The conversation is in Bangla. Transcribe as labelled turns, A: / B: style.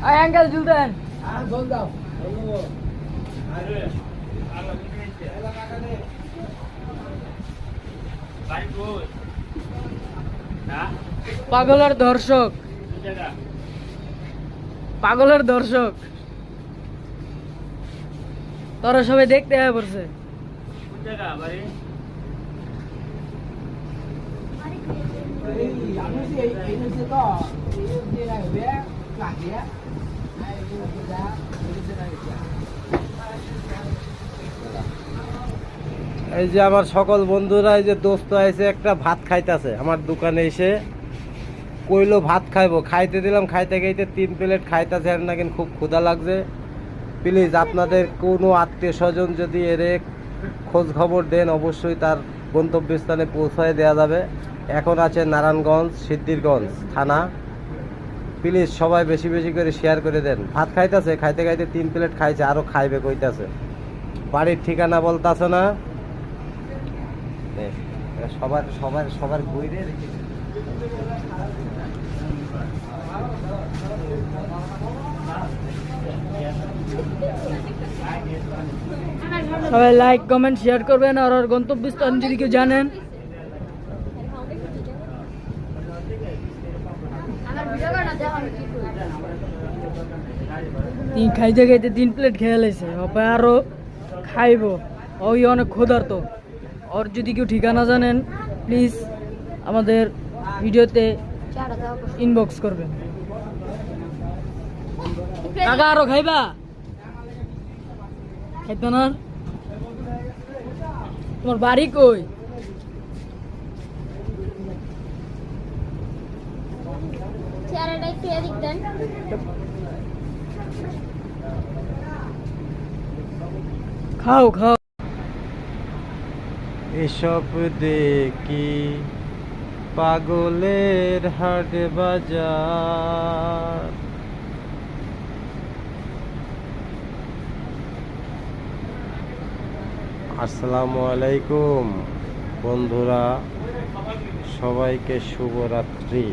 A: অ্যাঙ্গেল জুলতেন পাগলের দর্শক, পাগলের দর্শক তোরা সবাই দেখতে হয়ে পড়ছে।
B: এই যে আমার সকল বন্ধুরা, এই যে দোস্ত আছে একটা ভাত খাইতেছে আমার দোকানে এসে, কইলো ভাত খাইবো, খাইতে দিলাম, খাইতে খাইতে 3 প্লেট খাইতেছে আর নাকি খুব ক্ষুধা লাগছে। প্লিজ আপনাদের কোনো আত্মীয় স্বজন যদি এর খোঁজ খবর দেন, অবশ্যই তার গন্তব্যস্থানে পৌঁছায় দেওয়া যাবে। এখন আছে নারায়ণগঞ্জ সিদ্ধিরগঞ্জ থানা। প্লিজ সবাই বেশি বেশি করে শেয়ার করে দেন। ভাত খাইতেছে, খাইতে খাইতে 3 প্লেট খাইছে, আরও খাইবে কইতাছে। বাড়ির ঠিকানা বলতাছে না। সবার সবার সবার বইরে রেখে
A: সবাই লাইক কমেন্ট শেয়ার করবেন। আর ওর গন্তব্যস্থান যদি কেউ জানেন, খাইতে খাইতে 3 প্লেট খেয়ে লাইছে, আরো খাইব, ওই অনেক ক্ষুধার্ত। ওর যদি কেউ ঠিকানা জানেন প্লিজ আমাদের ভিডিওতে ইনবক্স করবেন। কাকা আরো খাইবা? খাইতো না? তোমার বাড়ি কই? খাও খাও।
B: এসব দেখি পাগলের হাট বাজার। আসসালামু আলাইকুম বন্ধুরা, সবাইকে শুভরাত্রি।